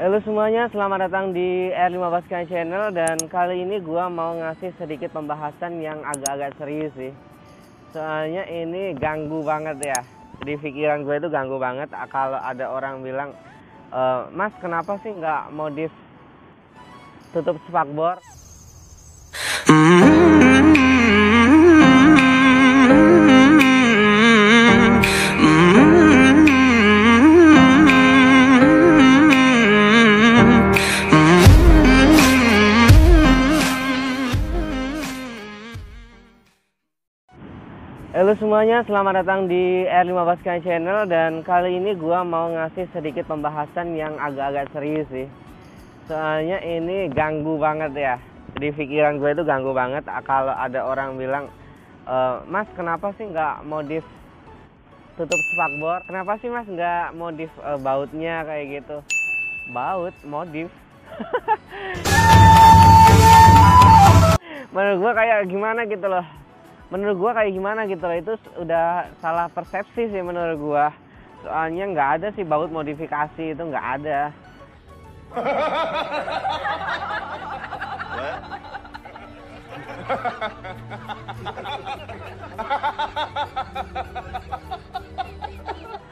Halo semuanya, selamat datang di R15 Sky Channel. Dan kali ini gua mau ngasih sedikit pembahasan yang agak-agak serius sih. Soalnya ini ganggu banget ya. Di pikiran gue itu ganggu banget kalau ada orang bilang, Mas kenapa sih nggak modif tutup spakbor? Halo semuanya, selamat datang di R15 Sky Channel. Dan kali ini gua mau ngasih sedikit pembahasan yang agak-agak serius sih. Soalnya ini ganggu banget ya. Di pikiran gue itu ganggu banget kalau ada orang bilang, Mas kenapa sih nggak modif tutup spakbor? Kenapa sih mas nggak modif bautnya kayak gitu? Baut, modif. Menurut gue kayak gimana gitu loh. Itu udah salah persepsi sih menurut gua. Soalnya nggak ada sih baut modifikasi, itu nggak ada.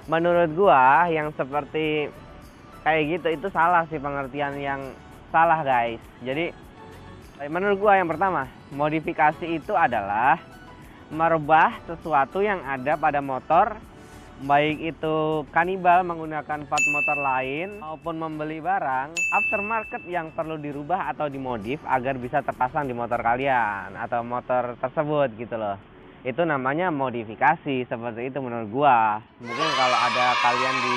Menurut gua yang seperti kayak gitu itu salah sih, pengertian yang salah guys. Jadi menurut gua yang pertama, modifikasi itu adalah merubah sesuatu yang ada pada motor, baik itu kanibal menggunakan part motor lain maupun membeli barang aftermarket yang perlu dirubah atau dimodif agar bisa terpasang di motor kalian atau motor tersebut gitu loh. Itu namanya modifikasi, seperti itu menurut gua. Mungkin kalau ada kalian di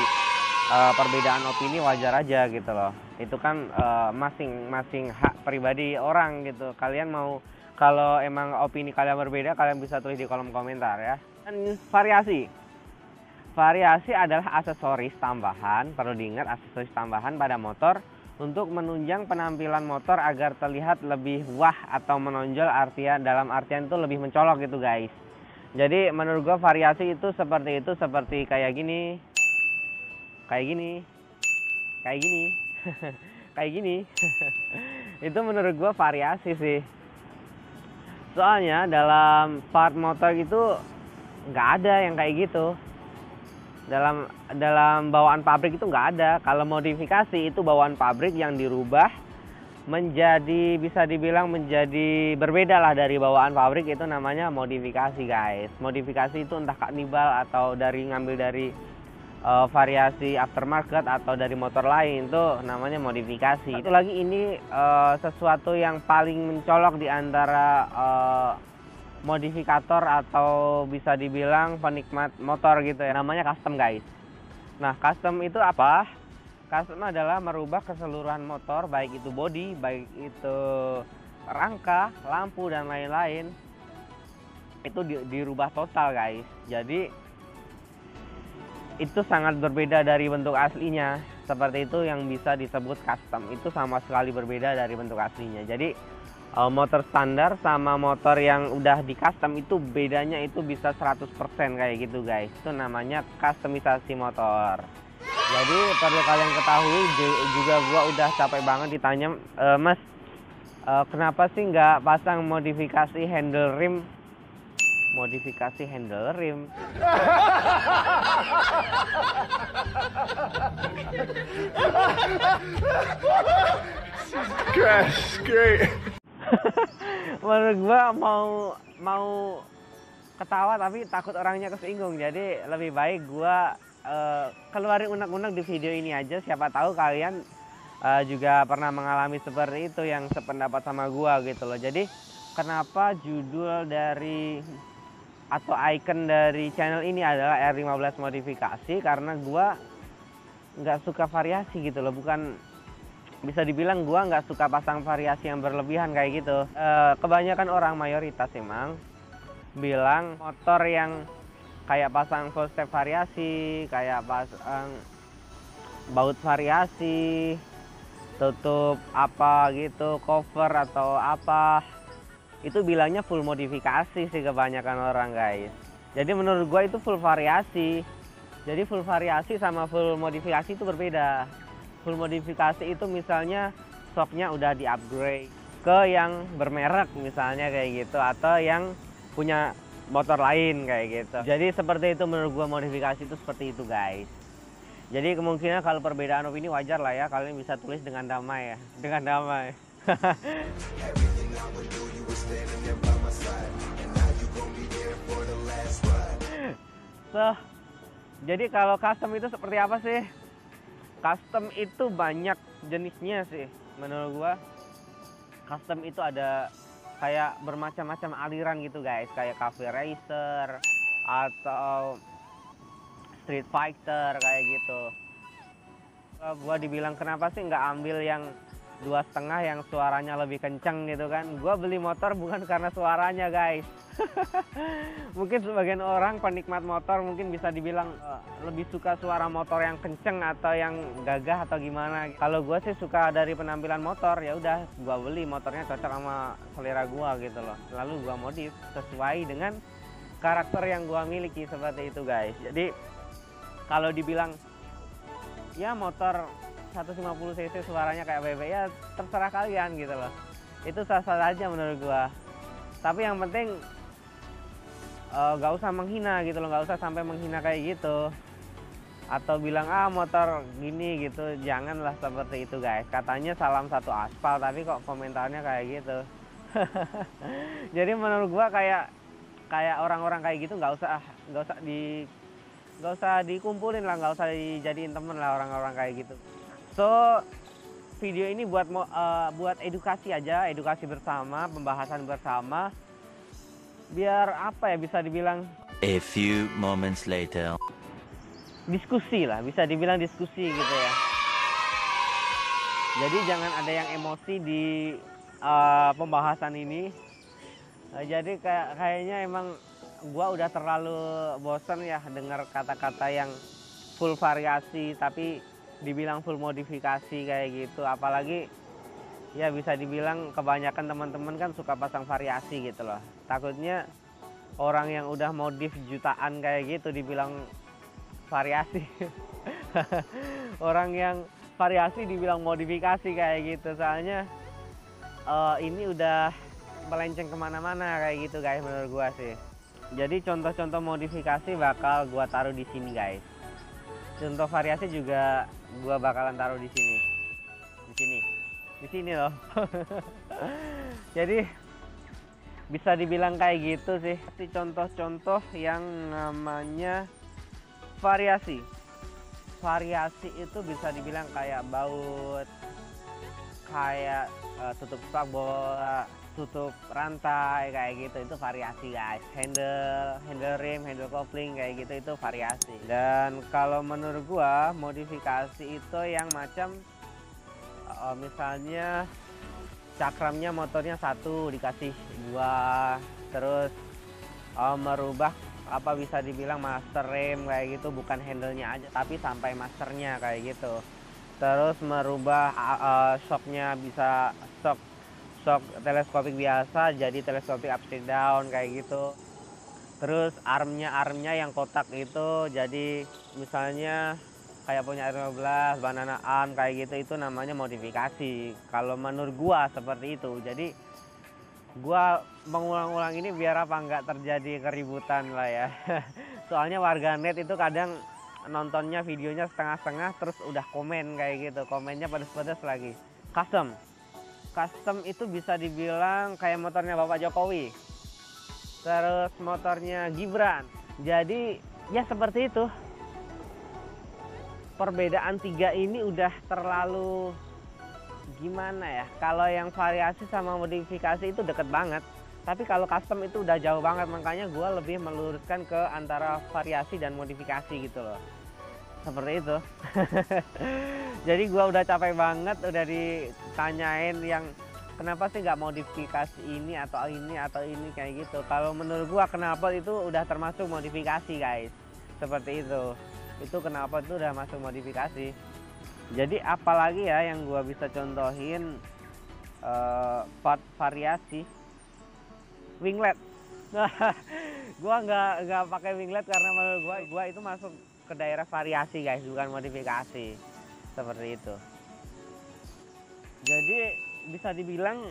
perbedaan opini wajar aja gitu loh. Itu kan masing-masing hak pribadi orang gitu. Kalian mau, kalau emang opini kalian berbeda, kalian bisa tulis di kolom komentar ya. Dan variasi adalah aksesoris tambahan, perlu diingat, aksesoris tambahan pada motor untuk menunjang penampilan motor agar terlihat lebih wah atau menonjol, dalam artian itu lebih mencolok gitu guys. Jadi menurut gua variasi itu seperti itu, seperti kayak gini, kayak gini, kayak gini, kayak gini. Itu menurut gua variasi sih. Soalnya dalam part motor itu nggak ada yang kayak gitu. Dalam bawaan pabrik itu nggak ada. Kalau modifikasi itu bawaan pabrik yang dirubah menjadi, bisa dibilang menjadi berbeda lah dari bawaan pabrik, itu namanya modifikasi guys. Modifikasi itu entah kanibal atau ngambil dari variasi aftermarket atau dari motor lain, itu namanya modifikasi. Itu lagi ini sesuatu yang paling mencolok di antara modifikator atau bisa dibilang penikmat motor gitu ya, namanya custom guys. Nah, custom itu apa? Custom adalah merubah keseluruhan motor, baik itu bodi, baik itu rangka, lampu dan lain-lain. Itu dirubah total guys. Jadi itu sangat berbeda dari bentuk aslinya. Seperti itu yang bisa disebut custom. Itu sama sekali berbeda dari bentuk aslinya. Jadi motor standar sama motor yang udah di custom itu bedanya itu bisa 100% kayak gitu guys. Itu namanya customisasi motor. Jadi perlu kalian ketahui juga, gua udah capek banget ditanya, Mas kenapa sih nggak pasang modifikasi handle rim? Modifikasi handle rim. Gosh, great. Menurut gua mau ketawa tapi takut orangnya kesinggung. Jadi lebih baik gua keluarin unek-unek di video ini aja. Siapa tahu kalian juga pernah mengalami seperti itu, yang sependapat sama gua gitu loh. Jadi kenapa judul dari atau icon dari channel ini adalah R15 modifikasi, karena gua nggak suka variasi gitu loh. Bukan, bisa dibilang gua nggak suka pasang variasi yang berlebihan kayak gitu. Kebanyakan orang, mayoritas emang bilang motor yang kayak pasang full step variasi, kayak pasang baut variasi, tutup apa gitu, cover atau apa, itu bilangnya full modifikasi sih kebanyakan orang guys. Jadi menurut gue itu full variasi. Jadi full variasi sama full modifikasi itu berbeda. Full modifikasi itu misalnya shocknya udah di upgrade ke yang bermerek misalnya kayak gitu, atau yang punya motor lain kayak gitu. Jadi seperti itu menurut gua, modifikasi itu seperti itu guys. Jadi kemungkinan kalau perbedaan opini wajar lah ya, kalian bisa tulis dengan damai ya, dengan damai. So, jadi kalau custom itu seperti apa sih? Custom itu banyak jenisnya sih menurut gua. Custom itu ada kayak bermacam-macam aliran gitu guys, kayak cafe racer atau street fighter kayak gitu. Gua dibilang kenapa sih nggak ambil yang 2,5 yang suaranya lebih kenceng gitu kan. Gua beli motor bukan karena suaranya guys. Mungkin sebagian orang penikmat motor mungkin bisa dibilang lebih suka suara motor yang kenceng atau yang gagah atau gimana. Kalau gue sih suka dari penampilan motor, ya udah gue beli motornya cocok sama selera gue gitu loh. Lalu gue modif sesuai dengan karakter yang gue miliki, seperti itu guys. Jadi kalau dibilang ya motor 150 cc suaranya kayak bebek, ya terserah kalian gitu loh. Itu sah-sah aja menurut gue. Tapi yang penting gak usah menghina gitu loh, gak usah sampai menghina kayak gitu. Atau bilang motor gini gitu, janganlah seperti itu guys. Katanya salam satu aspal, tapi kok komentarnya kayak gitu. Jadi menurut gua kayak orang-orang kayak gitu nggak usah dikumpulin lah, nggak usah dijadiin temen lah orang-orang kayak gitu. So video ini buat edukasi aja, edukasi bersama, pembahasan bersama. Biar apa ya, bisa dibilang a few moments later. Diskusi lah, bisa dibilang diskusi gitu ya. Jadi jangan ada yang emosi di pembahasan ini. Jadi kayaknya emang gua udah terlalu bosen ya dengar kata-kata yang full variasi tapi dibilang full modifikasi kayak gitu. Apalagi ya bisa dibilang kebanyakan teman-teman kan suka pasang variasi gitu loh. Takutnya orang yang udah modif jutaan kayak gitu dibilang variasi. Orang yang variasi dibilang modifikasi kayak gitu. Soalnya ini udah melenceng kemana-mana kayak gitu guys menurut gua sih. Jadi contoh-contoh modifikasi bakal gua taruh di sini guys. Contoh variasi juga gua bakalan taruh di sini. Di sini loh. Jadi bisa dibilang kayak gitu sih. Contoh-contoh yang namanya variasi. Variasi itu bisa dibilang kayak baut, kayak tutup spakbor, tutup rantai kayak gitu, itu variasi guys. Handle rim, handle kopling kayak gitu, itu variasi. Dan kalau menurut gua modifikasi itu yang macam misalnya cakramnya motornya 1 dikasih 2, terus merubah apa bisa dibilang master rem kayak gitu, bukan handle-nya aja tapi sampai masternya kayak gitu. Terus merubah shocknya bisa shock teleskopik biasa jadi teleskopik upside down kayak gitu. Terus armnya yang kotak itu jadi misalnya kayak punya R15 banana arm kayak gitu, itu namanya modifikasi kalau menurut gua seperti itu. Jadi gua mengulang-ulang ini biar apa nggak terjadi keributan lah ya. Soalnya warganet itu kadang nontonnya videonya setengah-setengah terus udah komen kayak gitu, komennya pedes-pedes lagi. Custom itu bisa dibilang kayak motornya Bapak Jokowi, terus motornya Gibran. Jadi ya seperti itu. Perbedaan 3 ini udah terlalu gimana ya. Kalau yang variasi sama modifikasi itu deket banget, tapi kalau custom itu udah jauh banget. Makanya gue lebih meluruskan ke antara variasi dan modifikasi gitu loh, seperti itu. Jadi gue udah capek banget udah ditanyain yang kenapa sih nggak modifikasi ini atau ini kayak gitu. Kalau menurut gue kenapa itu udah termasuk modifikasi guys, seperti itu. Itu kenapa itu udah masuk modifikasi. Jadi apalagi ya yang gua bisa contohin part variasi winglet. Gua nggak pakai winglet karena menurut gua itu masuk ke daerah variasi guys, bukan modifikasi, seperti itu. Jadi bisa dibilang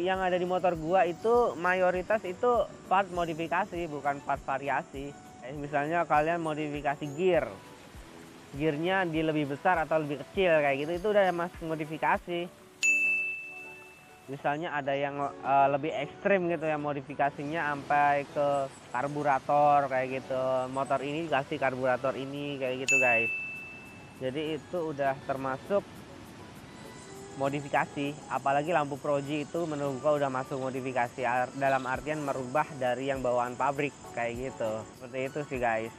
yang ada di motor gua itu mayoritas itu part modifikasi, bukan part variasi. Misalnya kalian modifikasi gearnya di lebih besar atau lebih kecil kayak gitu, itu udah masuk modifikasi. Misalnya ada yang lebih ekstrim gitu ya modifikasinya sampai ke karburator kayak gitu. Motor ini dikasih karburator ini kayak gitu guys. Jadi itu udah termasuk modifikasi. Apalagi lampu proji itu menurut gua udah masuk modifikasi, dalam artian merubah dari yang bawaan pabrik kayak gitu. Seperti itu sih guys.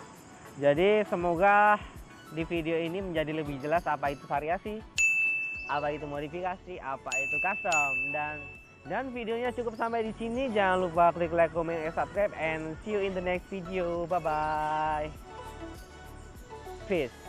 Jadi semoga di video ini menjadi lebih jelas apa itu variasi, apa itu modifikasi, apa itu custom, dan videonya cukup sampai di sini. Jangan lupa klik like, comment, and subscribe, and see you in the next video. Bye bye. Peace.